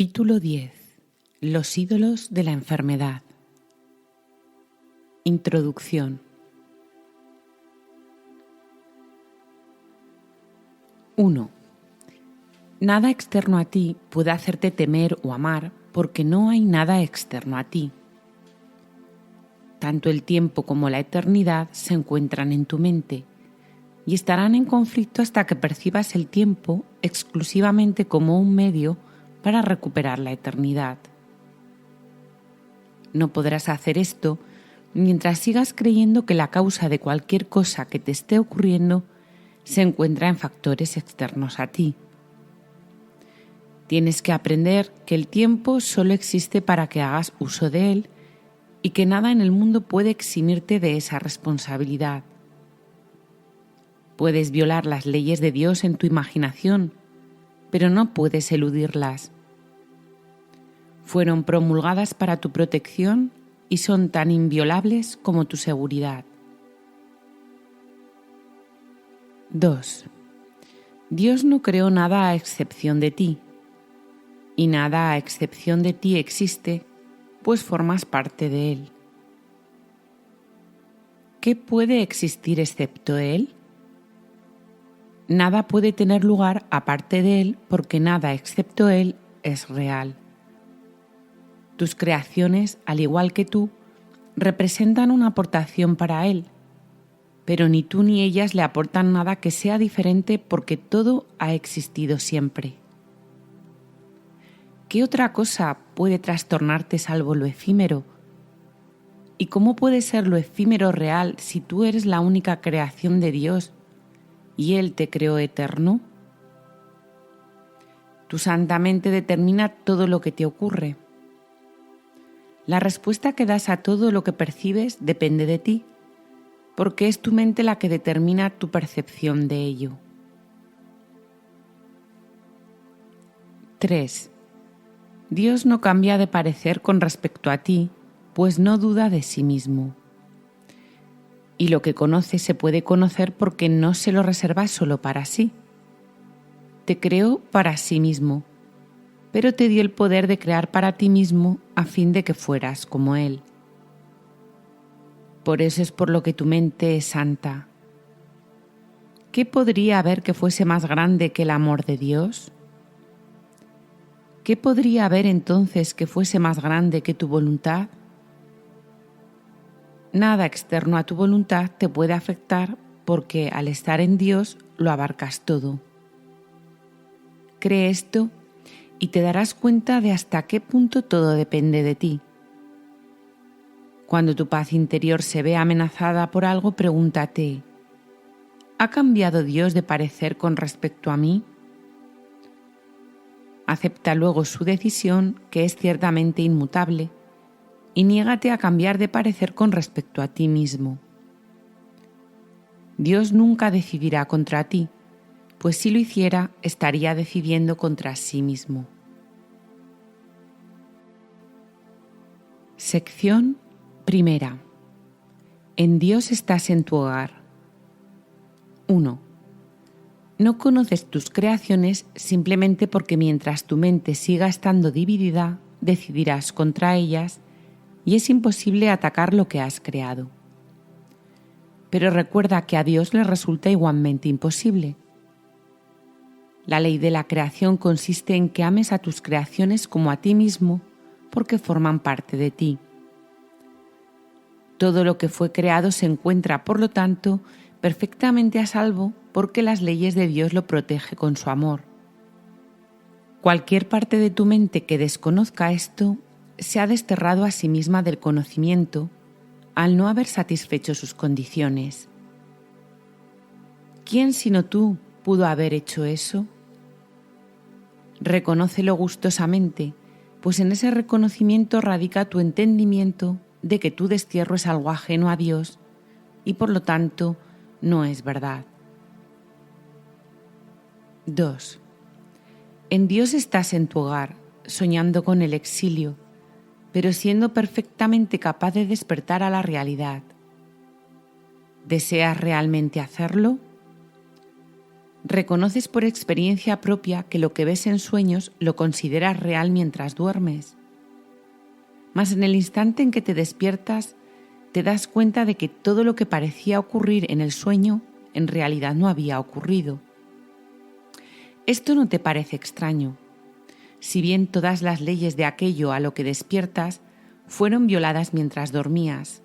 Capítulo 10. Los ídolos de la enfermedad. Introducción. 1. Nada externo a ti puede hacerte temer o amar porque no hay nada externo a ti. Tanto el tiempo como la eternidad se encuentran en tu mente y estarán en conflicto hasta que percibas el tiempo exclusivamente como un medio para recuperar la eternidad. No podrás hacer esto mientras sigas creyendo que la causa de cualquier cosa que te esté ocurriendo se encuentra en factores externos a ti. Tienes que aprender que el tiempo solo existe para que hagas uso de él y que nada en el mundo puede eximirte de esa responsabilidad. Puedes violar las leyes de Dios en tu imaginación, pero no puedes eludirlas. Fueron promulgadas para tu protección y son tan inviolables como tu seguridad. 2. Dios no creó nada a excepción de ti, y nada a excepción de ti existe, pues formas parte de Él. ¿Qué puede existir excepto Él? Nada puede tener lugar aparte de Él porque nada excepto Él es real. Tus creaciones, al igual que tú, representan una aportación para Él, pero ni tú ni ellas le aportan nada que sea diferente porque todo ha existido siempre. ¿Qué otra cosa puede trastornarte salvo lo efímero? ¿Y cómo puede ser lo efímero real si tú eres la única creación de Dios y Él te creó eterno? Tu santa mente determina todo lo que te ocurre. La respuesta que das a todo lo que percibes depende de ti, porque es tu mente la que determina tu percepción de ello. 3. Dios no cambia de parecer con respecto a ti, pues no duda de sí mismo. Y lo que conoce se puede conocer porque no se lo reserva solo para sí. Te creó para sí mismo, pero te dio el poder de crear para ti mismo a fin de que fueras como Él. Por eso es por lo que tu mente es santa. ¿Qué podría haber que fuese más grande que el amor de Dios? ¿Qué podría haber entonces que fuese más grande que tu voluntad? Nada externo a tu voluntad te puede afectar porque al estar en Dios lo abarcas todo. Cree esto y te darás cuenta de hasta qué punto todo depende de ti. Cuando tu paz interior se ve amenazada por algo, pregúntate: ¿ha cambiado Dios de parecer con respecto a mí? Acepta luego su decisión, que es ciertamente inmutable, y niégate a cambiar de parecer con respecto a ti mismo. Dios nunca decidirá contra ti, pues si lo hiciera, estaría decidiendo contra sí mismo. Sección primera. En Dios estás en tu hogar. 1. No conoces tus creaciones simplemente porque mientras tu mente siga estando dividida, decidirás contra ellas y es imposible atacar lo que has creado. Pero recuerda que a Dios le resulta igualmente imposible. La ley de la creación consiste en que ames a tus creaciones como a ti mismo porque forman parte de ti. Todo lo que fue creado se encuentra, por lo tanto, perfectamente a salvo porque las leyes de Dios lo protege con su amor. Cualquier parte de tu mente que desconozca esto se ha desterrado a sí misma del conocimiento al no haber satisfecho sus condiciones. ¿Quién sino tú pudo haber hecho eso? Reconócelo gustosamente, pues en ese reconocimiento radica tu entendimiento de que tu destierro es algo ajeno a Dios y por lo tanto no es verdad. 2. En Dios estás en tu hogar, soñando con el exilio, pero siendo perfectamente capaz de despertar a la realidad. ¿Deseas realmente hacerlo? Reconoces por experiencia propia que lo que ves en sueños lo consideras real mientras duermes. Mas en el instante en que te despiertas, te das cuenta de que todo lo que parecía ocurrir en el sueño en realidad no había ocurrido. Esto no te parece extraño, si bien todas las leyes de aquello a lo que despiertas fueron violadas mientras dormías.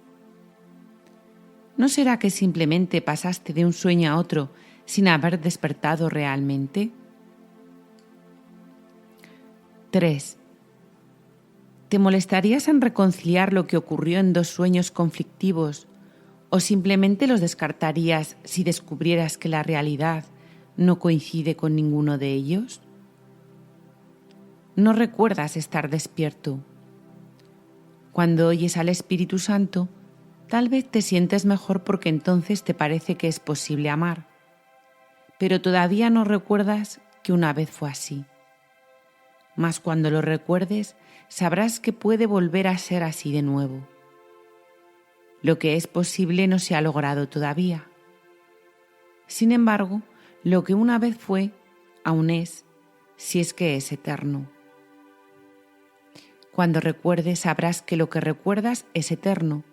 ¿No será que simplemente pasaste de un sueño a otro sin haber despertado realmente? 3. ¿Te molestarías en reconciliar lo que ocurrió en dos sueños conflictivos o simplemente los descartarías si descubrieras que la realidad no coincide con ninguno de ellos? No recuerdas estar despierto. Cuando oyes al Espíritu Santo, tal vez te sientes mejor porque entonces te parece que es posible amar, pero todavía no recuerdas que una vez fue así. Mas cuando lo recuerdes, sabrás que puede volver a ser así de nuevo. Lo que es posible no se ha logrado todavía. Sin embargo, lo que una vez fue, aún es, si es que es eterno. Cuando recuerdes, sabrás que lo que recuerdas es eterno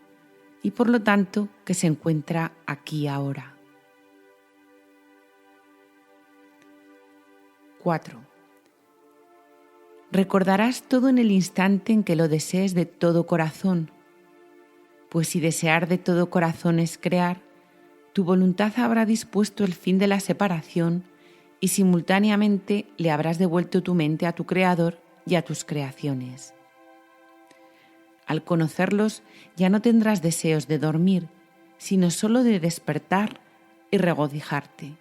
y por lo tanto que se encuentra aquí ahora. 4. Recordarás todo en el instante en que lo desees de todo corazón, pues si desear de todo corazón es crear, tu voluntad habrá dispuesto el fin de la separación y simultáneamente le habrás devuelto tu mente a tu Creador y a tus creaciones. Al conocerlos ya no tendrás deseos de dormir, sino solo de despertar y regocijarte.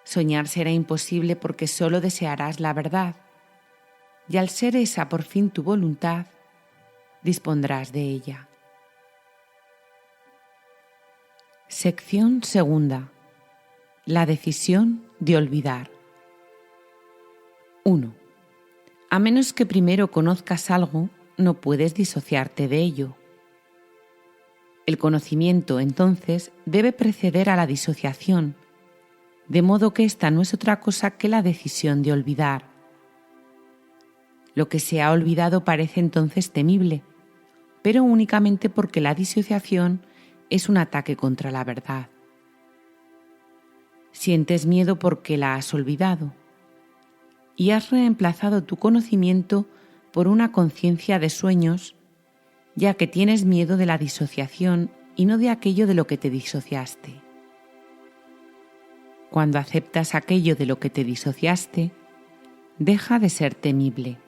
Soñar será imposible porque solo desearás la verdad, y al ser esa por fin tu voluntad, dispondrás de ella. Sección segunda. La decisión de olvidar. 1. A menos que primero conozcas algo, no puedes disociarte de ello. El conocimiento, entonces, debe preceder a la disociación, de modo que esta no es otra cosa que la decisión de olvidar. Lo que se ha olvidado parece entonces temible, pero únicamente porque la disociación es un ataque contra la verdad. Sientes miedo porque la has olvidado y has reemplazado tu conocimiento por una conciencia de sueños, ya que tienes miedo de la disociación y no de aquello de lo que te disociaste. Cuando aceptas aquello de lo que te disociaste, deja de ser temible.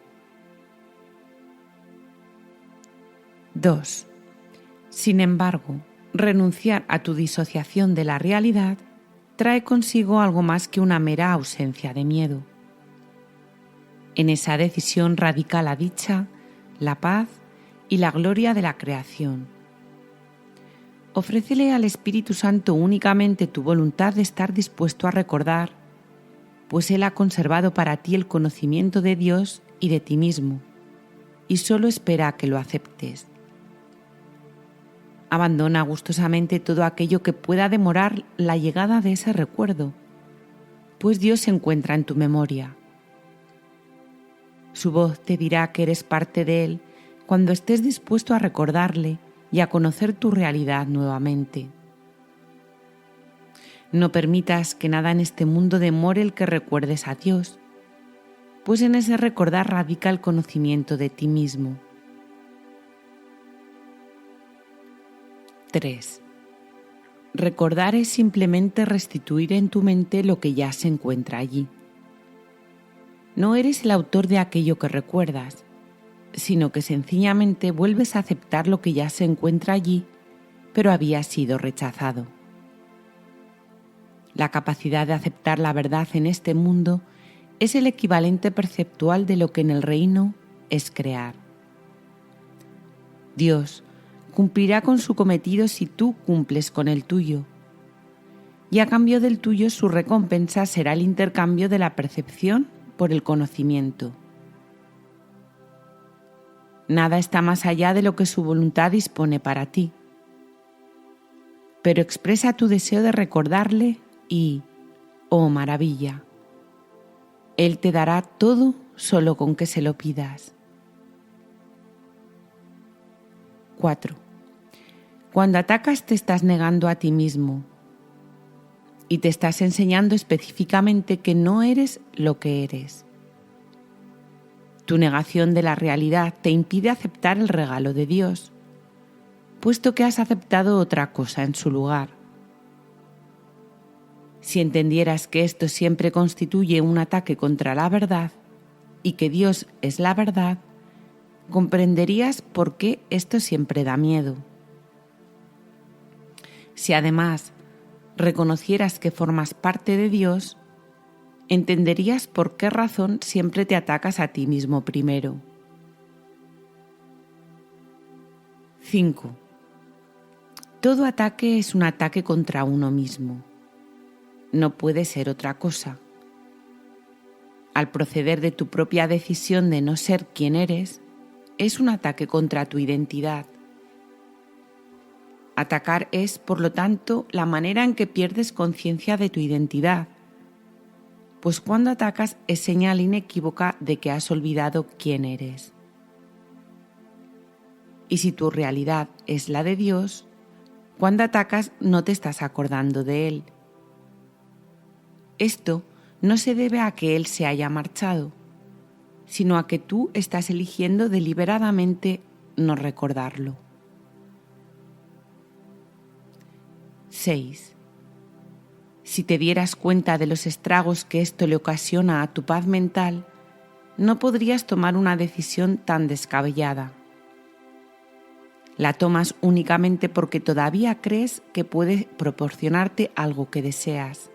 2. Sin embargo, renunciar a tu disociación de la realidad trae consigo algo más que una mera ausencia de miedo. En esa decisión radica la dicha, la paz y la gloria de la creación. Ofrécele al Espíritu Santo únicamente tu voluntad de estar dispuesto a recordar, pues Él ha conservado para ti el conocimiento de Dios y de ti mismo, y solo espera a que lo aceptes. Abandona gustosamente todo aquello que pueda demorar la llegada de ese recuerdo, pues Dios se encuentra en tu memoria. Su voz te dirá que eres parte de Él cuando estés dispuesto a recordarle y a conocer tu realidad nuevamente. No permitas que nada en este mundo demore el que recuerdes a Dios, pues en ese recordar radica el conocimiento de ti mismo. 3. Recordar es simplemente restituir en tu mente lo que ya se encuentra allí. No eres el autor de aquello que recuerdas, sino que sencillamente vuelves a aceptar lo que ya se encuentra allí, pero había sido rechazado. La capacidad de aceptar la verdad en este mundo es el equivalente perceptual de lo que en el reino es crear. Dios cumplirá con su cometido si tú cumples con el tuyo, y a cambio del tuyo su recompensa será el intercambio de la percepción por el conocimiento. Nada está más allá de lo que su voluntad dispone para ti. Pero expresa tu deseo de recordarle y, oh maravilla. Él te dará todo solo con que se lo pidas. 4. Cuando atacas te estás negando a ti mismo y te estás enseñando específicamente que no eres lo que eres. Tu negación de la realidad te impide aceptar el regalo de Dios, puesto que has aceptado otra cosa en su lugar. Si entendieras que esto siempre constituye un ataque contra la verdad y que Dios es la verdad, comprenderías por qué esto siempre da miedo. Si además reconocieras que formas parte de Dios, entenderías por qué razón siempre te atacas a ti mismo primero. 5. Todo ataque es un ataque contra uno mismo. No puede ser otra cosa. Al proceder de tu propia decisión de no ser quien eres, es un ataque contra tu identidad. Atacar es, por lo tanto, la manera en que pierdes conciencia de tu identidad, pues cuando atacas es señal inequívoca de que has olvidado quién eres. Y si tu realidad es la de Dios, cuando atacas no te estás acordando de Él. Esto no se debe a que Él se haya marchado, sino a que tú estás eligiendo deliberadamente no recordarlo. 6. Si te dieras cuenta de los estragos que esto le ocasiona a tu paz mental, no podrías tomar una decisión tan descabellada. La tomas únicamente porque todavía crees que puede proporcionarte algo que deseas.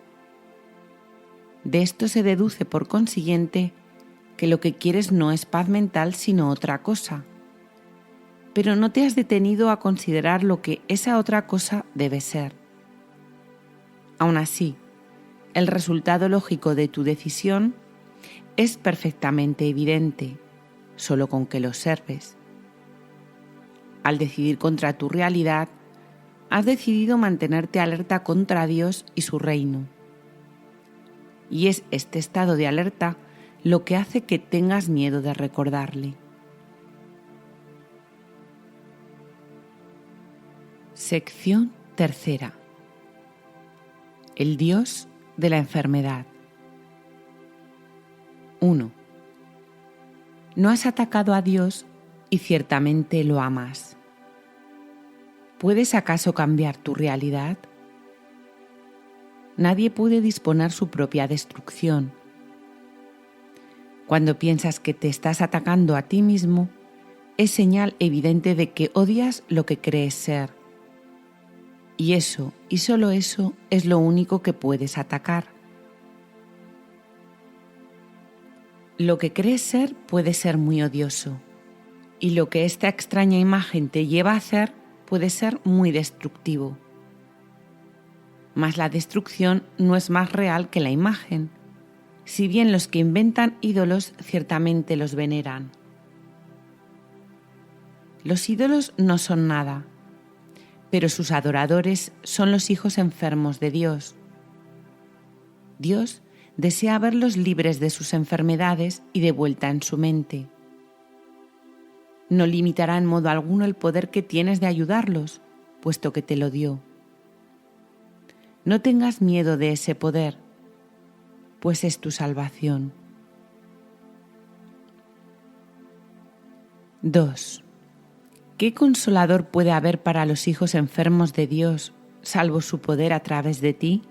De esto se deduce, por consiguiente, que lo que quieres no es paz mental sino otra cosa. Pero no te has detenido a considerar lo que esa otra cosa debe ser. Aún así, el resultado lógico de tu decisión es perfectamente evidente, solo con que lo observes. Al decidir contra tu realidad, has decidido mantenerte alerta contra Dios y su reino. Y es este estado de alerta lo que hace que tengas miedo de recordarle. Sección tercera. El Dios de la enfermedad. 1. No has atacado a Dios y ciertamente lo amas. ¿Puedes acaso cambiar tu realidad? Nadie puede disponer su propia destrucción. Cuando piensas que te estás atacando a ti mismo, es señal evidente de que odias lo que crees ser. Y eso, y solo eso, es lo único que puedes atacar. Lo que crees ser puede ser muy odioso, y lo que esta extraña imagen te lleva a hacer puede ser muy destructivo. Mas la destrucción no es más real que la imagen, si bien los que inventan ídolos ciertamente los veneran. Los ídolos no son nada, pero sus adoradores son los hijos enfermos de Dios. Dios desea verlos libres de sus enfermedades y de vuelta en su mente. No limitará en modo alguno el poder que tienes de ayudarlos, puesto que te lo dio. No tengas miedo de ese poder, pues es tu salvación. 2. ¿Qué consolador puede haber para los hijos enfermos de Dios, salvo su poder a través de ti?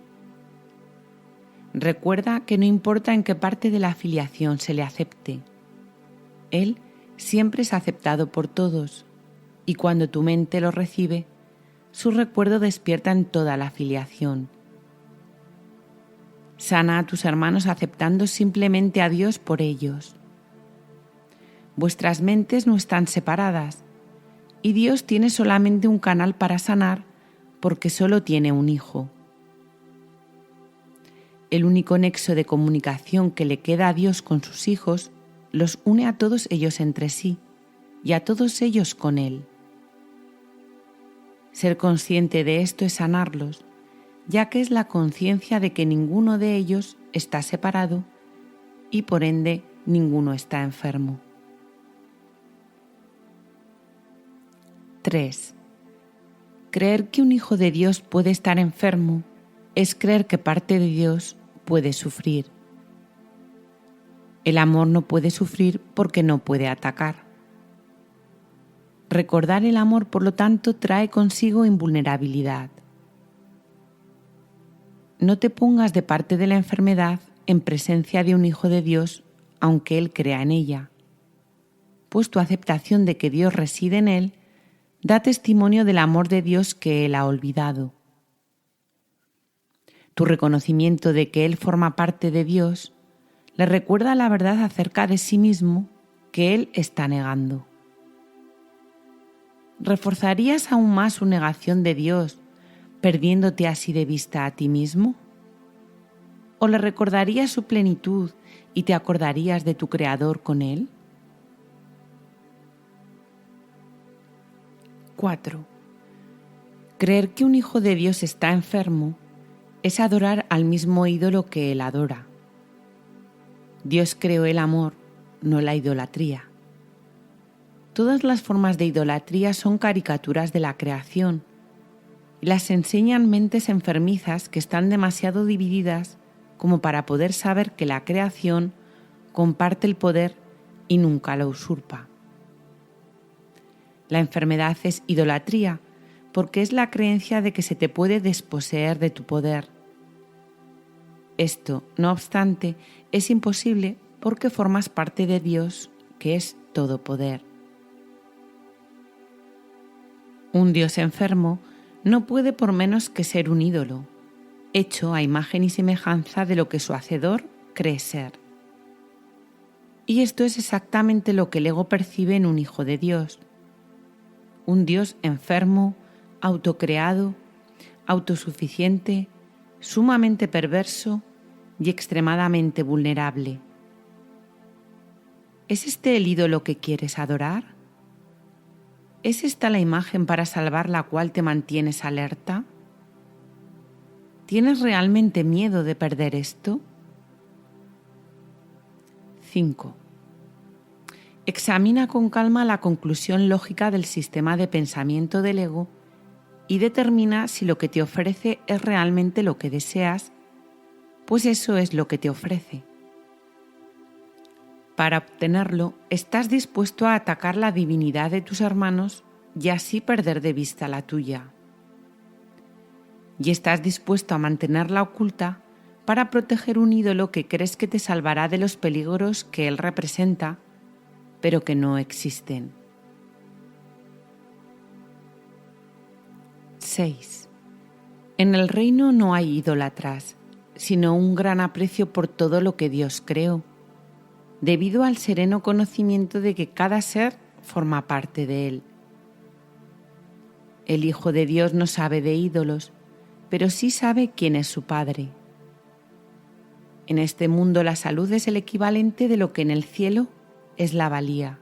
Recuerda que no importa en qué parte de la filiación se le acepte. Él siempre es aceptado por todos, y cuando tu mente lo recibe, su recuerdo despierta en toda la filiación. Sana a tus hermanos aceptando simplemente a Dios por ellos. Vuestras mentes no están separadas, y Dios tiene solamente un canal para sanar porque solo tiene un hijo. El único nexo de comunicación que le queda a Dios con sus hijos los une a todos ellos entre sí y a todos ellos con Él. Ser consciente de esto es sanarlos, ya que es la conciencia de que ninguno de ellos está separado y por ende ninguno está enfermo. 3. Creer que un hijo de Dios puede estar enfermo es creer que parte de Dios puede sufrir. El amor no puede sufrir porque no puede atacar. Recordar el amor, por lo tanto, trae consigo invulnerabilidad. No te pongas de parte de la enfermedad en presencia de un hijo de Dios, aunque Él crea en ella, pues tu aceptación de que Dios reside en Él da testimonio del amor de Dios que Él ha olvidado. Tu reconocimiento de que Él forma parte de Dios le recuerda la verdad acerca de sí mismo que Él está negando. ¿Reforzarías aún más su negación de Dios, perdiéndote así de vista a ti mismo? ¿O le recordarías su plenitud y te acordarías de tu Creador con Él? 4. Creer que un hijo de Dios está enfermo es adorar al mismo ídolo que Él adora. Dios creó el amor, no la idolatría. Todas las formas de idolatría son caricaturas de la creación y las enseñan mentes enfermizas que están demasiado divididas como para poder saber que la creación comparte el poder y nunca lo usurpa. La enfermedad es idolatría porque es la creencia de que se te puede desposeer de tu poder. Esto, no obstante, es imposible porque formas parte de Dios, que es todo poder. Un Dios enfermo no puede por menos que ser un ídolo, hecho a imagen y semejanza de lo que su hacedor cree ser. Y esto es exactamente lo que el ego percibe en un hijo de Dios. Un Dios enfermo, autocreado, autosuficiente, sumamente perverso y extremadamente vulnerable. ¿Es este el ídolo que quieres adorar? ¿Es esta la imagen para salvar la cual te mantienes alerta? ¿Tienes realmente miedo de perder esto? 5. Examina con calma la conclusión lógica del sistema de pensamiento del ego y determina si lo que te ofrece es realmente lo que deseas, pues eso es lo que te ofrece. Para obtenerlo, estás dispuesto a atacar la divinidad de tus hermanos y así perder de vista la tuya. Y estás dispuesto a mantenerla oculta para proteger un ídolo que crees que te salvará de los peligros que él representa, pero que no existen. 6. En el reino no hay idólatras, sino un gran aprecio por todo lo que Dios creó, debido al sereno conocimiento de que cada ser forma parte de Él. El Hijo de Dios no sabe de ídolos, pero sí sabe quién es su Padre. En este mundo la salud es el equivalente de lo que en el cielo es la valía.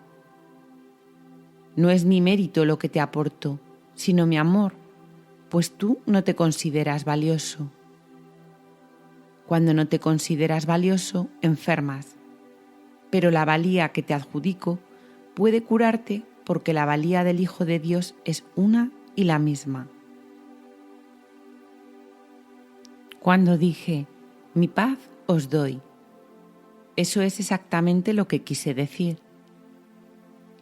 No es mi mérito lo que te aporto, sino mi amor, pues tú no te consideras valioso. Cuando no te consideras valioso, enfermas, pero la valía que te adjudico puede curarte porque la valía del Hijo de Dios es una y la misma. Cuando dije, mi paz os doy, eso es exactamente lo que quise decir.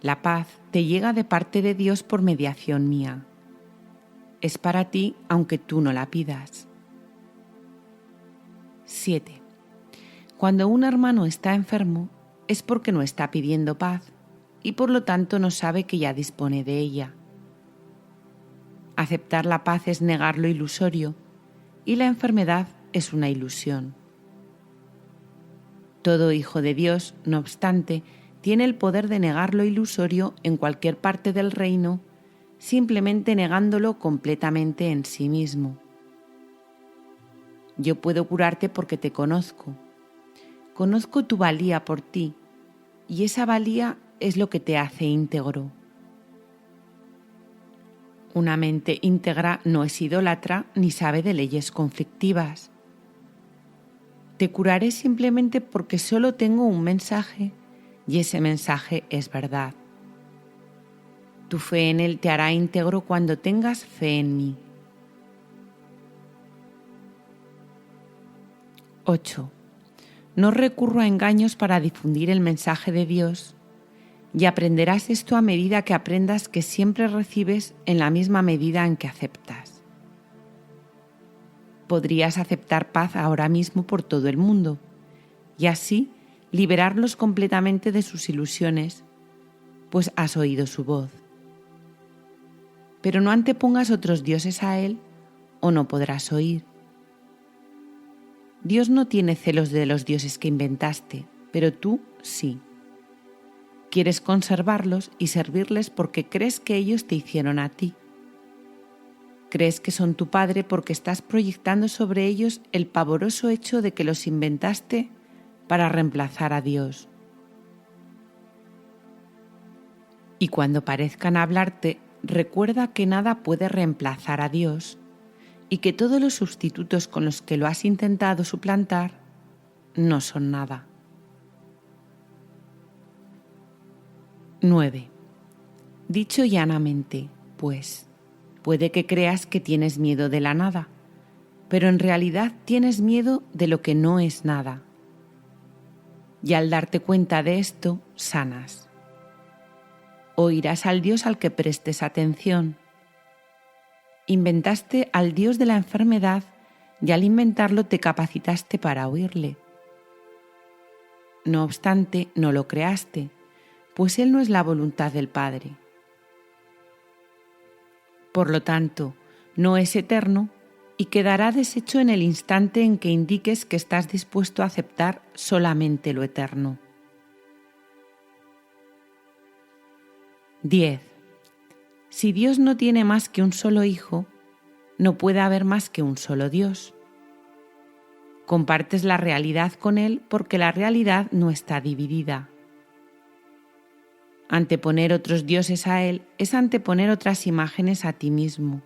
La paz te llega de parte de Dios por mediación mía. Es para ti aunque tú no la pidas. 7. Cuando un hermano está enfermo es porque no está pidiendo paz y por lo tanto no sabe que ya dispone de ella. Aceptar la paz es negar lo ilusorio y la enfermedad es una ilusión. Todo hijo de Dios, no obstante, tiene el poder de negar lo ilusorio en cualquier parte del reino, simplemente negándolo completamente en sí mismo. Yo puedo curarte porque te conozco. Conozco tu valía por ti, y esa valía es lo que te hace íntegro. Una mente íntegra no es idólatra ni sabe de leyes conflictivas. Te curaré simplemente porque solo tengo un mensaje y ese mensaje es verdad. Tu fe en Él te hará íntegro cuando tengas fe en mí. 8. No recurro a engaños para difundir el mensaje de Dios, y aprenderás esto a medida que aprendas que siempre recibes en la misma medida en que aceptas. Podrías aceptar paz ahora mismo por todo el mundo, y así liberarlos completamente de sus ilusiones, pues has oído su voz. Pero no antepongas otros dioses a Él, o no podrás oír. Dios no tiene celos de los dioses que inventaste, pero tú sí. Quieres conservarlos y servirles porque crees que ellos te hicieron a ti. Crees que son tu padre porque estás proyectando sobre ellos el pavoroso hecho de que los inventaste para reemplazar a Dios. Y cuando parezcan hablarte, recuerda que nada puede reemplazar a Dios y que todos los sustitutos con los que lo has intentado suplantar no son nada. 9. Dicho llanamente, pues, puede que creas que tienes miedo de la nada, pero en realidad tienes miedo de lo que no es nada. Y al darte cuenta de esto, sanas. Oirás al Dios al que prestes atención. Inventaste al Dios de la enfermedad y al inventarlo te capacitaste para oírle. No obstante, no lo creaste, pues Él no es la voluntad del Padre. Por lo tanto, no es eterno y quedará deshecho en el instante en que indiques que estás dispuesto a aceptar solamente lo eterno. 10. Si Dios no tiene más que un solo hijo, no puede haber más que un solo Dios. Compartes la realidad con Él porque la realidad no está dividida. Anteponer otros dioses a Él es anteponer otras imágenes a ti mismo.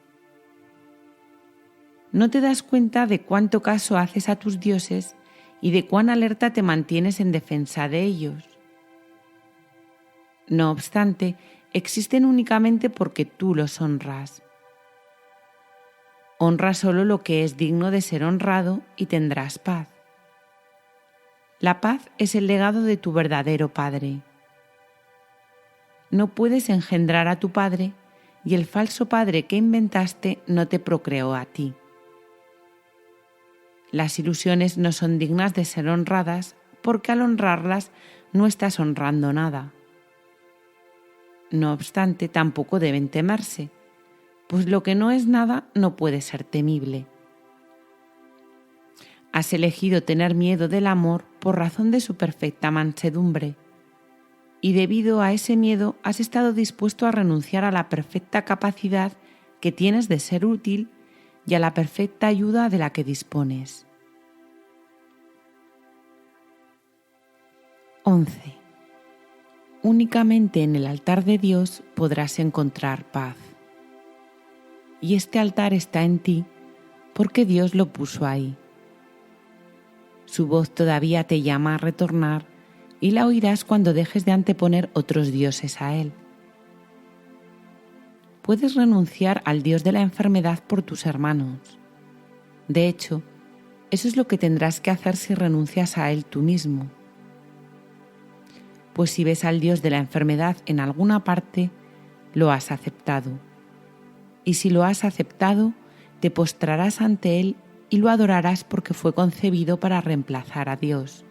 No te das cuenta de cuánto caso haces a tus dioses y de cuán alerta te mantienes en defensa de ellos. No obstante, existen únicamente porque tú los honras. Honra solo lo que es digno de ser honrado y tendrás paz. La paz es el legado de tu verdadero Padre. No puedes engendrar a tu Padre y el falso Padre que inventaste no te procreó a ti. Las ilusiones no son dignas de ser honradas porque al honrarlas no estás honrando nada. No obstante, tampoco deben temerse, pues lo que no es nada no puede ser temible. Has elegido tener miedo del amor por razón de su perfecta mansedumbre, y debido a ese miedo has estado dispuesto a renunciar a la perfecta capacidad que tienes de ser útil y a la perfecta ayuda de la que dispones. 11. Únicamente en el altar de Dios podrás encontrar paz. Y este altar está en ti porque Dios lo puso ahí. Su voz todavía te llama a retornar y la oirás cuando dejes de anteponer otros dioses a Él. Puedes renunciar al Dios de la enfermedad por tus hermanos. De hecho, eso es lo que tendrás que hacer si renuncias a Él tú mismo. Pues si ves al Dios de la enfermedad en alguna parte, lo has aceptado. Y si lo has aceptado, te postrarás ante Él y lo adorarás porque fue concebido para reemplazar a Dios.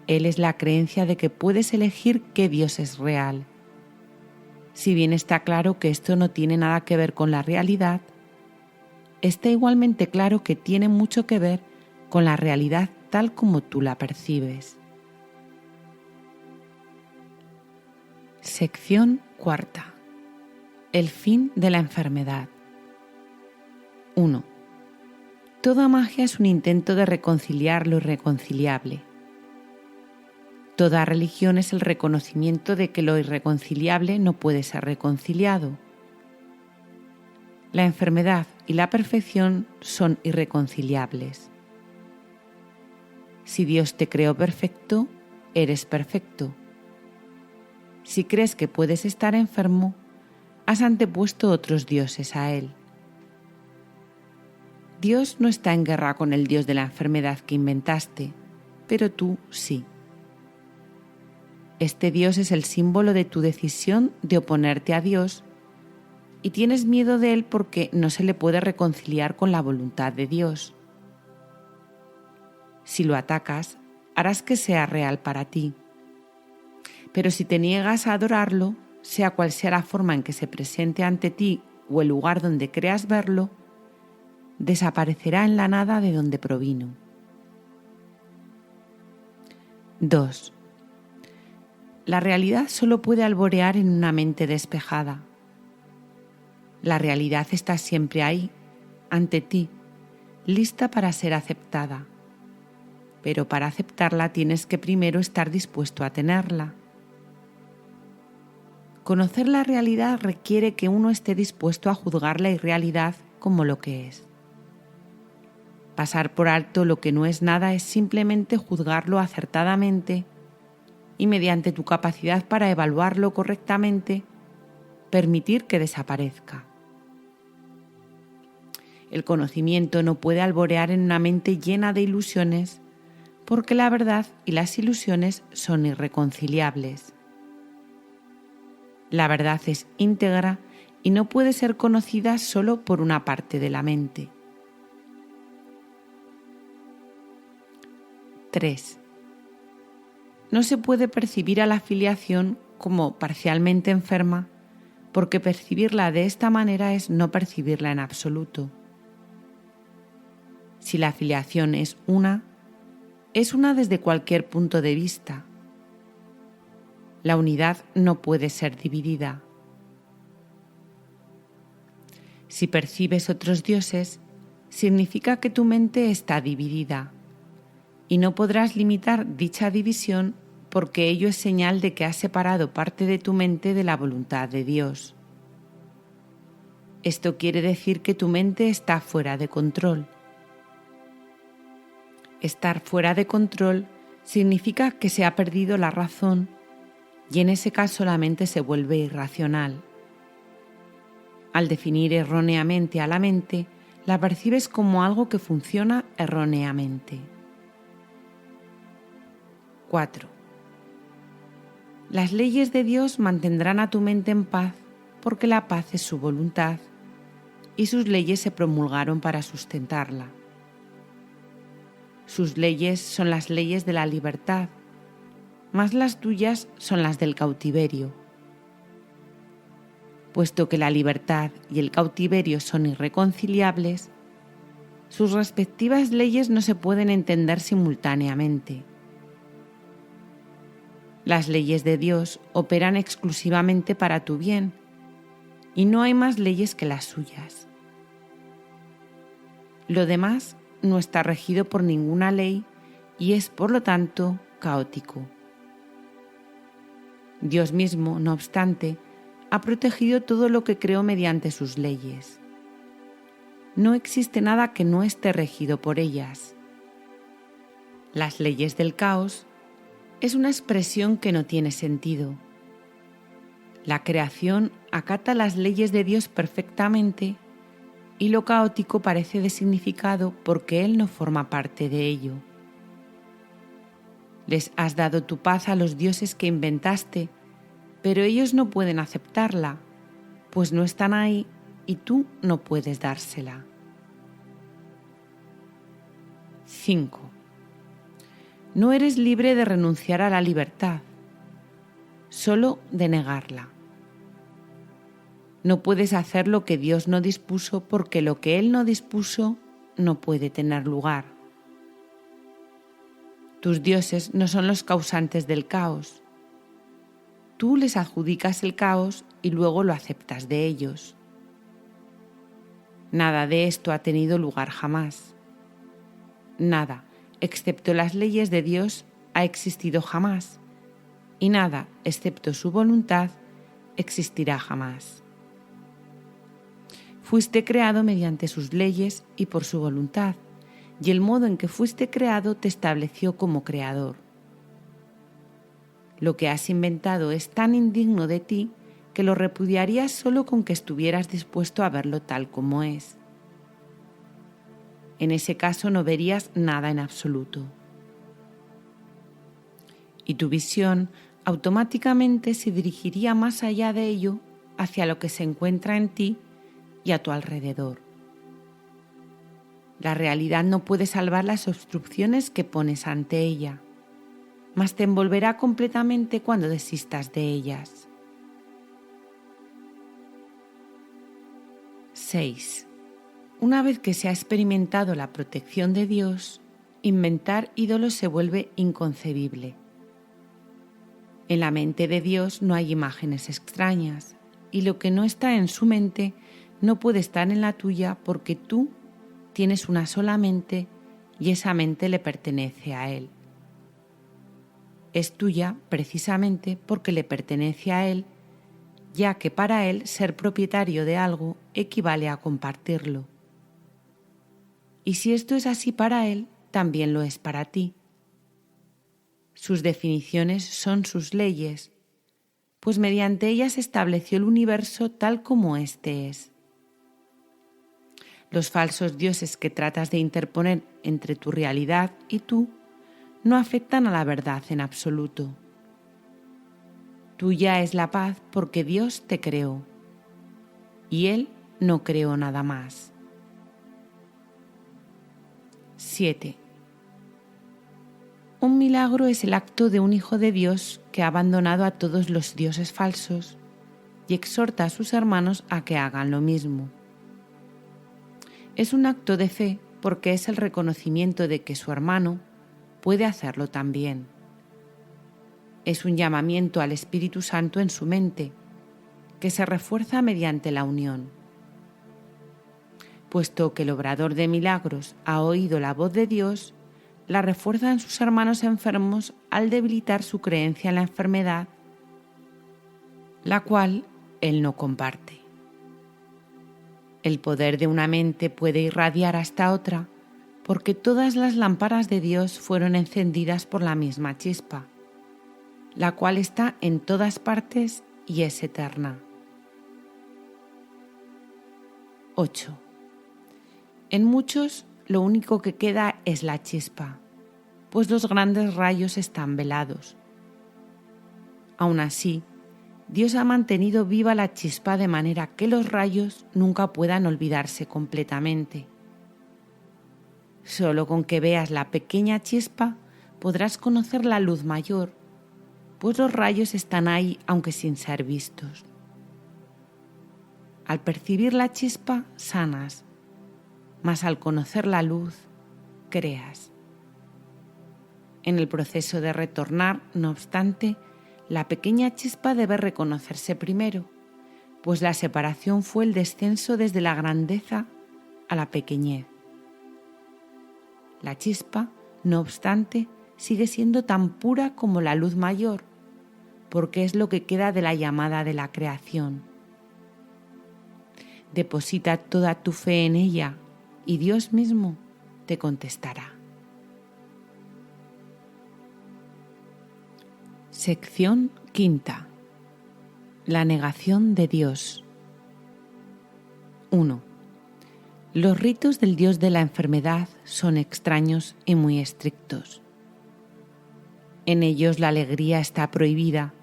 Él es la creencia de que puedes elegir qué Dios es real. Si bien está claro que esto no tiene nada que ver con la realidad, está igualmente claro que tiene mucho que ver con la realidad tal como tú la percibes. Sección cuarta. El fin de la enfermedad. 1. Toda magia es un intento de reconciliar lo irreconciliable. Toda religión es el reconocimiento de que lo irreconciliable no puede ser reconciliado, La enfermedad y la perfección son irreconciliables. Si Dios te creó perfecto, eres perfecto. Si crees que puedes estar enfermo, has antepuesto otros dioses a Él. Dios no está en guerra con el Dios de la enfermedad que inventaste, pero tú sí. Este Dios es el símbolo de tu decisión de oponerte a Dios y tienes miedo de Él porque no se le puede reconciliar con la voluntad de Dios. Si lo atacas, harás que sea real para ti. Pero si te niegas a adorarlo, sea cual sea la forma en que se presente ante ti o el lugar donde creas verlo, desaparecerá en la nada de donde provino. 2. La realidad solo puede alborear en una mente despejada. La realidad está siempre ahí, ante ti, lista para ser aceptada. Pero para aceptarla tienes que primero estar dispuesto a tenerla. Conocer la realidad requiere que uno esté dispuesto a juzgar la irrealidad como lo que es. Pasar por alto lo que no es nada es simplemente juzgarlo acertadamente y mediante tu capacidad para evaluarlo correctamente, permitir que desaparezca. El conocimiento no puede alborear en una mente llena de ilusiones porque la verdad y las ilusiones son irreconciliables. La verdad es íntegra y no puede ser conocida solo por una parte de la mente. 3. No se puede percibir a la filiación como parcialmente enferma, porque percibirla de esta manera es no percibirla en absoluto. Si la filiación es una desde cualquier punto de vista. La unidad no puede ser dividida. Si percibes otros dioses, significa que tu mente está dividida, y no podrás limitar dicha división porque ello es señal de que has separado parte de tu mente de la voluntad de Dios. Esto quiere decir que tu mente está fuera de control. Estar fuera de control significa que se ha perdido la razón y en ese caso la mente se vuelve irracional. Al definir erróneamente a la mente, la percibes como algo que funciona erróneamente. 4. Las leyes de Dios mantendrán a tu mente en paz porque la paz es su voluntad y sus leyes se promulgaron para sustentarla. Sus leyes son las leyes de la libertad, mas las tuyas son las del cautiverio. Puesto que la libertad y el cautiverio son irreconciliables, sus respectivas leyes no se pueden entender simultáneamente. Las leyes de Dios operan exclusivamente para tu bien, y no hay más leyes que las suyas. Lo demás no está regido por ninguna ley y es, por lo tanto, caótico. Dios mismo, no obstante, ha protegido todo lo que creó mediante sus leyes. No existe nada que no esté regido por ellas. Las leyes del caos es una expresión que no tiene sentido. La creación acata las leyes de Dios perfectamente y lo caótico parece de significado porque Él no forma parte de ello. Les has dado tu paz a los dioses que inventaste, pero ellos no pueden aceptarla, pues no están ahí y tú no puedes dársela. 5. No eres libre de renunciar a la libertad, solo de negarla. No puedes hacer lo que Dios no dispuso porque lo que Él no dispuso no puede tener lugar. Tus dioses no son los causantes del caos. Tú les adjudicas el caos y luego lo aceptas de ellos. Nada de esto ha tenido lugar jamás. Nada, excepto las leyes de Dios, ha existido jamás, y nada, excepto su voluntad, existirá jamás. Fuiste creado mediante sus leyes y por su voluntad, y el modo en que fuiste creado te estableció como creador. Lo que has inventado es tan indigno de ti que lo repudiarías solo con que estuvieras dispuesto a verlo tal como es. En ese caso no verías nada en absoluto. Y tu visión automáticamente se dirigiría más allá de ello hacia lo que se encuentra en ti y a tu alrededor. La realidad no puede salvar las obstrucciones que pones ante ella, mas te envolverá completamente cuando desistas de ellas. 6. Una vez que se ha experimentado la protección de Dios, inventar ídolos se vuelve inconcebible. En la mente de Dios no hay imágenes extrañas, y lo que no está en su mente no puede estar en la tuya porque tú tienes una sola mente y esa mente le pertenece a Él. Es tuya precisamente porque le pertenece a Él, ya que para Él ser propietario de algo equivale a compartirlo. Y si esto es así para Él, también lo es para ti. Sus definiciones son sus leyes, pues mediante ellas estableció el universo tal como éste es. Los falsos dioses que tratas de interponer entre tu realidad y tú no afectan a la verdad en absoluto. Tuya es la paz porque Dios te creó, y Él no creó nada más. 7. Un milagro es el acto de un hijo de Dios que ha abandonado a todos los dioses falsos y exhorta a sus hermanos a que hagan lo mismo. Es un acto de fe porque es el reconocimiento de que su hermano puede hacerlo también. Es un llamamiento al Espíritu Santo en su mente, que se refuerza mediante la unión. Puesto que el obrador de milagros ha oído la voz de Dios, la refuerzan sus hermanos enfermos al debilitar su creencia en la enfermedad, la cual él no comparte. El poder de una mente puede irradiar hasta otra porque todas las lámparas de Dios fueron encendidas por la misma chispa, la cual está en todas partes y es eterna. 8. En muchos lo único que queda es la chispa, pues los grandes rayos están velados. Aún así, Dios ha mantenido viva la chispa de manera que los rayos nunca puedan olvidarse completamente. Solo con que veas la pequeña chispa podrás conocer la luz mayor, pues los rayos están ahí aunque sin ser vistos. Al percibir la chispa, sanas, mas al conocer la luz, creas. En el proceso de retornar, no obstante, la pequeña chispa debe reconocerse primero, pues la separación fue el descenso desde la grandeza a la pequeñez. La chispa, no obstante, sigue siendo tan pura como la luz mayor, porque es lo que queda de la llamada de la creación. Deposita toda tu fe en ella y Dios mismo te contestará. Sección quinta. La negación de Dios. 1. Los ritos del dios de la enfermedad son extraños y muy estrictos. En ellos la alegría está prohibida,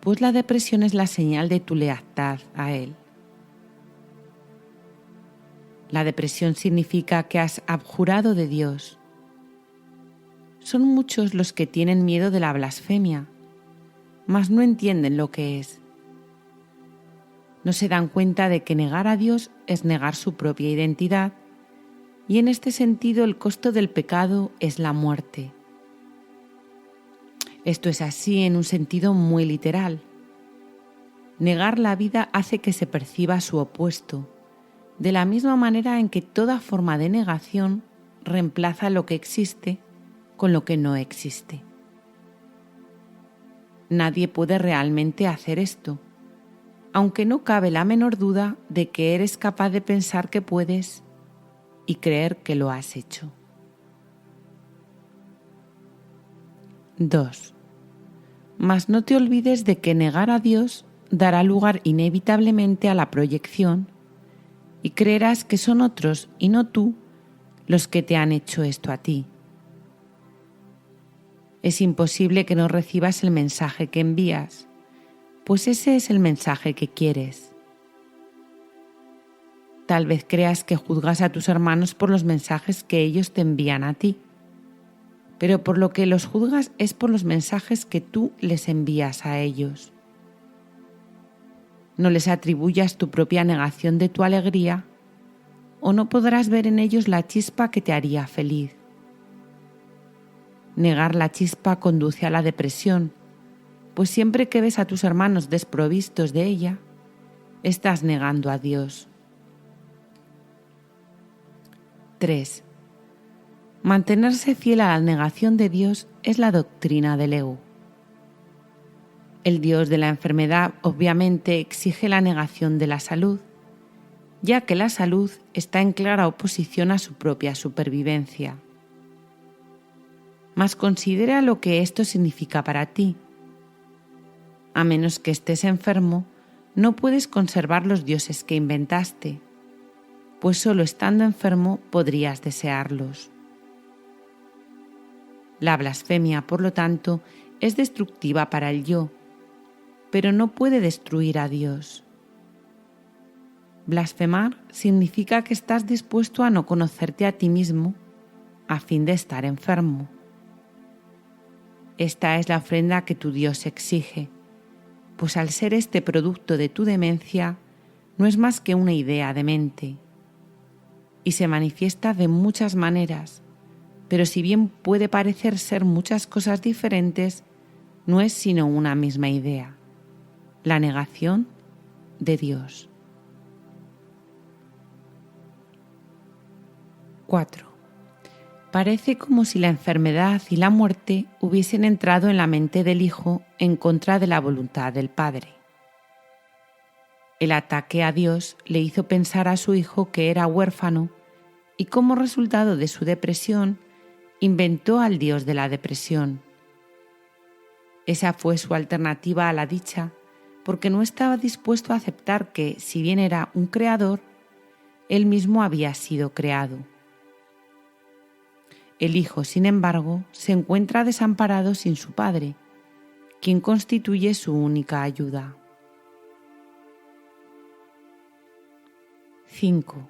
pues la depresión es la señal de tu lealtad a él. La depresión significa que has abjurado de Dios. Son muchos los que tienen miedo de la blasfemia, mas no entienden lo que es. No se dan cuenta de que negar a Dios es negar su propia identidad, y en este sentido el costo del pecado es la muerte. Esto es así en un sentido muy literal. Negar la vida hace que se perciba su opuesto, de la misma manera en que toda forma de negación reemplaza lo que existe con lo que no existe. Nadie puede realmente hacer esto, aunque no cabe la menor duda de que eres capaz de pensar que puedes y creer que lo has hecho. 2. Mas no te olvides de que negar a Dios dará lugar inevitablemente a la proyección y creerás que son otros y no tú los que te han hecho esto a ti. Es imposible que no recibas el mensaje que envías, pues ese es el mensaje que quieres. Tal vez creas que juzgas a tus hermanos por los mensajes que ellos te envían a ti, pero por lo que los juzgas es por los mensajes que tú les envías a ellos. No les atribuyas tu propia negación de tu alegría, o no podrás ver en ellos la chispa que te haría feliz. Negar la chispa conduce a la depresión, pues siempre que ves a tus hermanos desprovistos de ella, estás negando a Dios. 3. Mantenerse fiel a la negación de Dios es la doctrina del ego. El Dios de la enfermedad obviamente exige la negación de la salud, ya que la salud está en clara oposición a su propia supervivencia. Mas considera lo que esto significa para ti. A menos que estés enfermo, no puedes conservar los dioses que inventaste, pues solo estando enfermo podrías desearlos. La blasfemia, por lo tanto, es destructiva para el yo, pero no puede destruir a Dios. Blasfemar significa que estás dispuesto a no conocerte a ti mismo a fin de estar enfermo. Esta es la ofrenda que tu Dios exige, pues al ser este producto de tu demencia, no es más que una idea de mente, y se manifiesta de muchas maneras, pero si bien puede parecer ser muchas cosas diferentes, no es sino una misma idea, la negación de Dios. 4. Parece como si la enfermedad y la muerte hubiesen entrado en la mente del Hijo en contra de la voluntad del Padre. El ataque a Dios le hizo pensar a su Hijo que era huérfano y como resultado de su depresión inventó al Dios de la depresión. Esa fue su alternativa a la dicha, porque no estaba dispuesto a aceptar que, si bien era un creador, él mismo había sido creado. El Hijo, sin embargo, se encuentra desamparado sin su Padre, quien constituye su única ayuda. 5.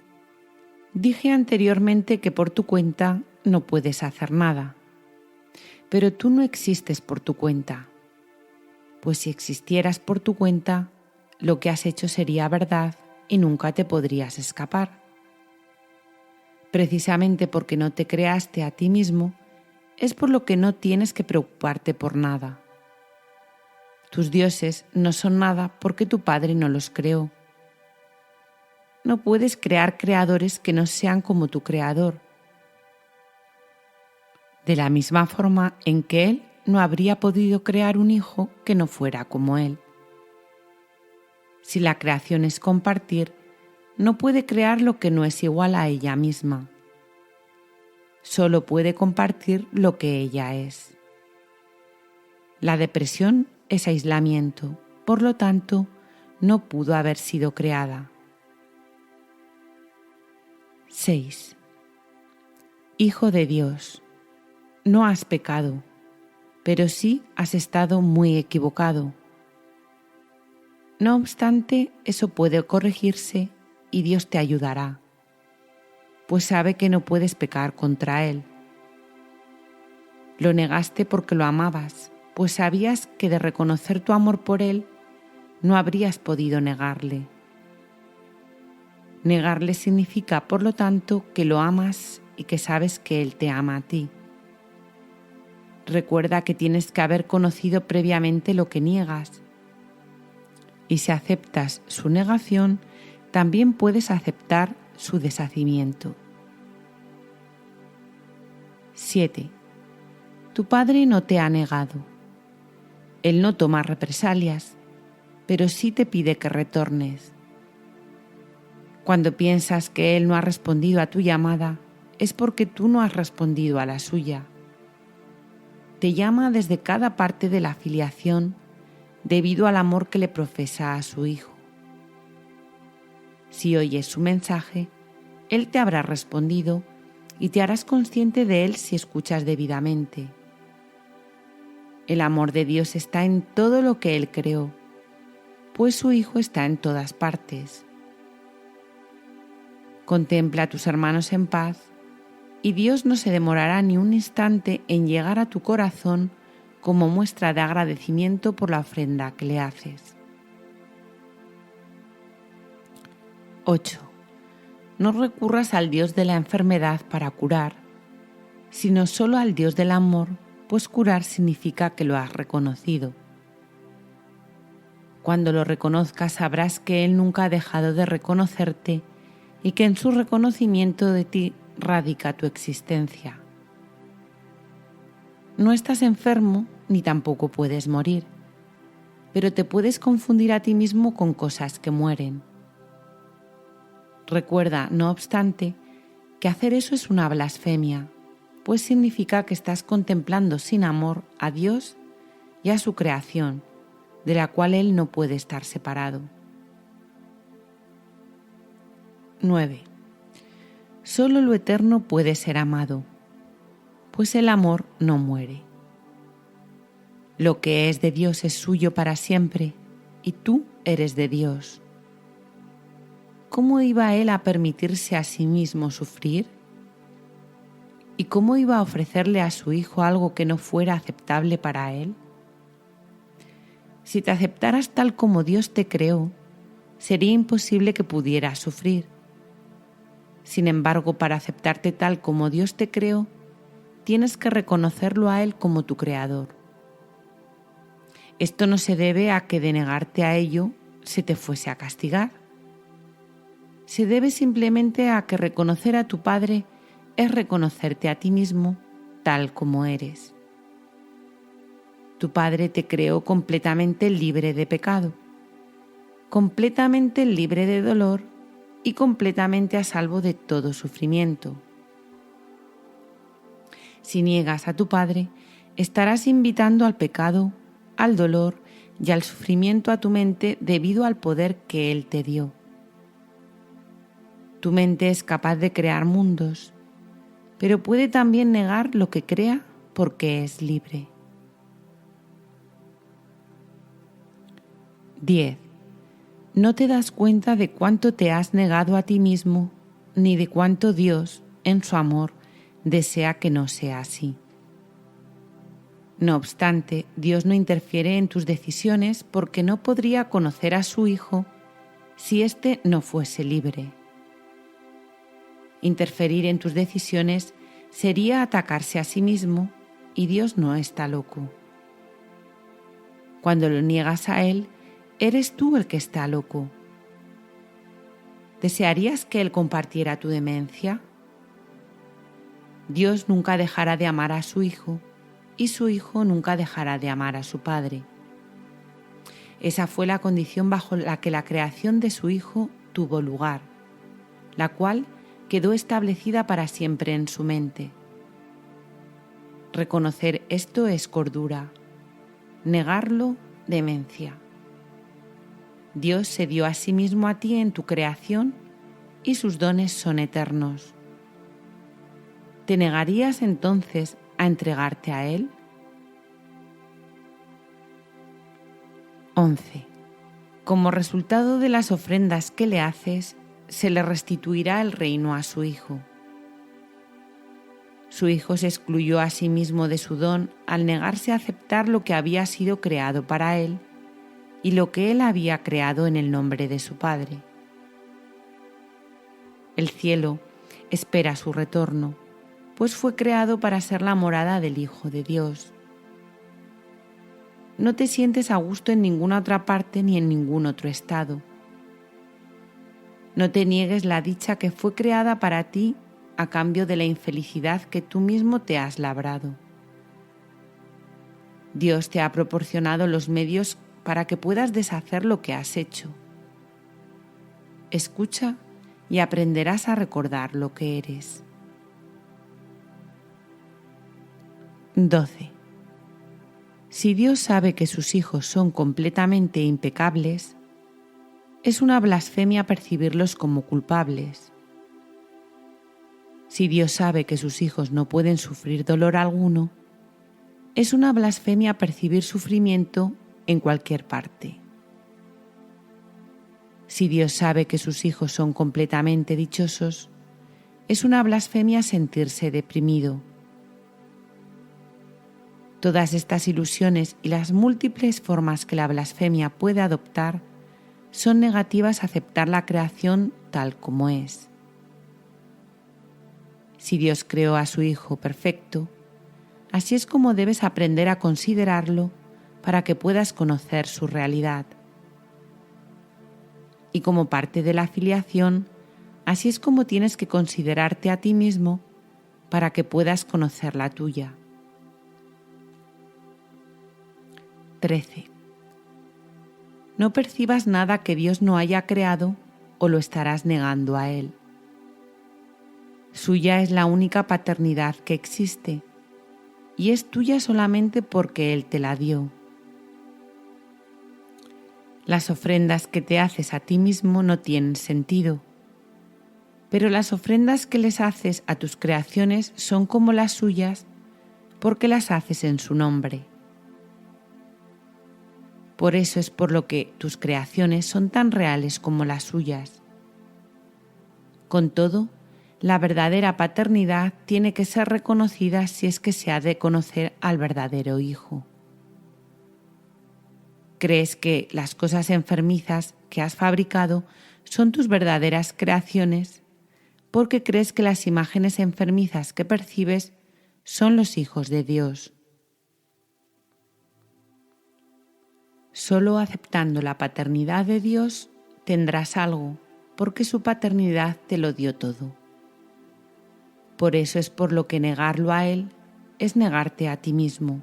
Dije anteriormente que por tu cuenta no puedes hacer nada, pero tú no existes por tu cuenta, pues si existieras por tu cuenta, lo que has hecho sería verdad y nunca te podrías escapar. Precisamente porque no te creaste a ti mismo, es por lo que no tienes que preocuparte por nada. Tus dioses no son nada porque tu Padre no los creó. No puedes crear creadores que no sean como tu Creador, de la misma forma en que Él no habría podido crear un hijo que no fuera como Él. Si la creación es compartir, no puede crear lo que no es igual a ella misma. Solo puede compartir lo que ella es. La depresión es aislamiento, por lo tanto, no pudo haber sido creada. 6. Hijo de Dios, no has pecado, pero sí has estado muy equivocado. No obstante, eso puede corregirse y Dios te ayudará, pues sabe que no puedes pecar contra Él. Lo negaste porque lo amabas, pues sabías que de reconocer tu amor por Él, no habrías podido negarle. Negarle significa, por lo tanto, que lo amas y que sabes que Él te ama a ti. Recuerda que tienes que haber conocido previamente lo que niegas. Y si aceptas su negación, también puedes aceptar su deshacimiento. 7. Tu Padre no te ha negado. Él no toma represalias, pero sí te pide que retornes. Cuando piensas que Él no ha respondido a tu llamada, es porque tú no has respondido a la suya. Te llama desde cada parte de la filiación debido al amor que le profesa a su Hijo. Si oyes su mensaje, Él te habrá respondido y te harás consciente de Él si escuchas debidamente. El amor de Dios está en todo lo que Él creó, pues su Hijo está en todas partes. Contempla a tus hermanos en paz y Dios no se demorará ni un instante en llegar a tu corazón como muestra de agradecimiento por la ofrenda que le haces. 8. No recurras al Dios de la enfermedad para curar, sino solo al Dios del amor, pues curar significa que lo has reconocido. Cuando lo reconozcas sabrás que Él nunca ha dejado de reconocerte y que en su reconocimiento de ti radica tu existencia. No estás enfermo ni tampoco puedes morir, pero te puedes confundir a ti mismo con cosas que mueren. Recuerda, no obstante, que hacer eso es una blasfemia, pues significa que estás contemplando sin amor a Dios y a su creación, de la cual Él no puede estar separado. 9. Solo lo eterno puede ser amado, pues el amor no muere. Lo que es de Dios es suyo para siempre, y tú eres de Dios. ¿Cómo iba Él a permitirse a sí mismo sufrir? ¿Y cómo iba a ofrecerle a su Hijo algo que no fuera aceptable para Él? Si te aceptaras tal como Dios te creó, sería imposible que pudieras sufrir. Sin embargo, para aceptarte tal como Dios te creó, tienes que reconocerlo a Él como tu Creador. Esto no se debe a que de negarte a ello se te fuese a castigar. Se debe simplemente a que reconocer a tu Padre es reconocerte a ti mismo tal como eres. Tu Padre te creó completamente libre de pecado, completamente libre de dolor y completamente a salvo de todo sufrimiento. Si niegas a tu Padre, estarás invitando al pecado, al dolor y al sufrimiento a tu mente debido al poder que Él te dio. Tu mente es capaz de crear mundos, pero puede también negar lo que crea porque es libre. 10. No te das cuenta de cuánto te has negado a ti mismo, ni de cuánto Dios, en su amor, desea que no sea así. No obstante, Dios no interfiere en tus decisiones porque no podría conocer a su Hijo si éste no fuese libre. Interferir en tus decisiones sería atacarse a sí mismo y Dios no está loco. Cuando lo niegas a Él, eres tú el que está loco. ¿Desearías que Él compartiera tu demencia? Dios nunca dejará de amar a su Hijo y su Hijo nunca dejará de amar a su Padre. Esa fue la condición bajo la que la creación de su Hijo tuvo lugar, la cual quedó establecida para siempre en su mente. Reconocer esto es cordura, negarlo, demencia. Dios se dio a sí mismo a ti en tu creación y sus dones son eternos. ¿Te negarías entonces a entregarte a Él? 11. Como resultado de las ofrendas que le haces, se le restituirá el reino a su Hijo. Su Hijo se excluyó a sí mismo de su don al negarse a aceptar lo que había sido creado para Él y lo que Él había creado en el nombre de su Padre. El cielo espera su retorno, pues fue creado para ser la morada del Hijo de Dios. No te sientes a gusto en ninguna otra parte ni en ningún otro estado. No te niegues la dicha que fue creada para ti a cambio de la infelicidad que tú mismo te has labrado. Dios te ha proporcionado los medios para que puedas deshacer lo que has hecho. Escucha y aprenderás a recordar lo que eres. 12. Si Dios sabe que sus hijos son completamente impecables, es una blasfemia percibirlos como culpables. Si Dios sabe que sus hijos no pueden sufrir dolor alguno, es una blasfemia percibir sufrimiento en cualquier parte. Si Dios sabe que sus hijos son completamente dichosos, es una blasfemia sentirse deprimido. Todas estas ilusiones y las múltiples formas que la blasfemia puede adoptar son negativas a aceptar la creación tal como es. Si Dios creó a su Hijo perfecto, así es como debes aprender a considerarlo para que puedas conocer su realidad. Y como parte de la filiación, así es como tienes que considerarte a ti mismo para que puedas conocer la tuya. 13. No percibas nada que Dios no haya creado o lo estarás negando a Él. Suya es la única paternidad que existe y es tuya solamente porque Él te la dio. Las ofrendas que te haces a ti mismo no tienen sentido, pero las ofrendas que les haces a tus creaciones son como las suyas porque las haces en su nombre. Por eso es por lo que tus creaciones son tan reales como las suyas. Con todo, la verdadera paternidad tiene que ser reconocida si es que se ha de conocer al verdadero Hijo. Crees que las cosas enfermizas que has fabricado son tus verdaderas creaciones porque crees que las imágenes enfermizas que percibes son los hijos de Dios. Solo aceptando la paternidad de Dios tendrás algo, porque su paternidad te lo dio todo. Por eso es por lo que negarlo a Él es negarte a ti mismo.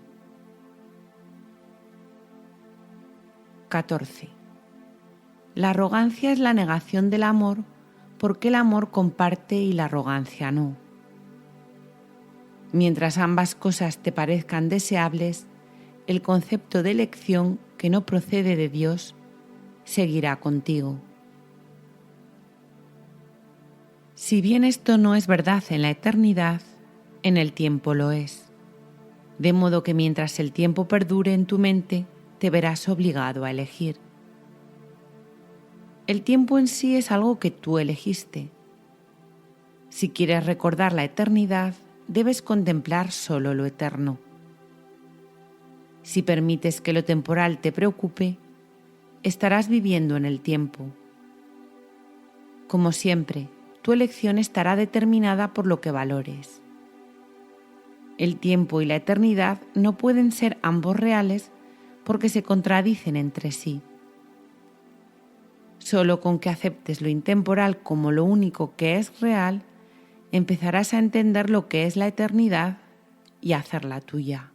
14. La arrogancia es la negación del amor porque el amor comparte y la arrogancia no. Mientras ambas cosas te parezcan deseables, el concepto de elección que no procede de Dios seguirá contigo. Si bien esto no es verdad en la eternidad, en el tiempo lo es, de modo que mientras el tiempo perdure en tu mente, te verás obligado a elegir. El tiempo en sí es algo que tú elegiste. Si quieres recordar la eternidad, debes contemplar solo lo eterno. Si permites que lo temporal te preocupe, estarás viviendo en el tiempo. Como siempre, tu elección estará determinada por lo que valores. El tiempo y la eternidad no pueden ser ambos reales porque se contradicen entre sí. Solo con que aceptes lo intemporal como lo único que es real, empezarás a entender lo que es la eternidad y a hacerla tuya.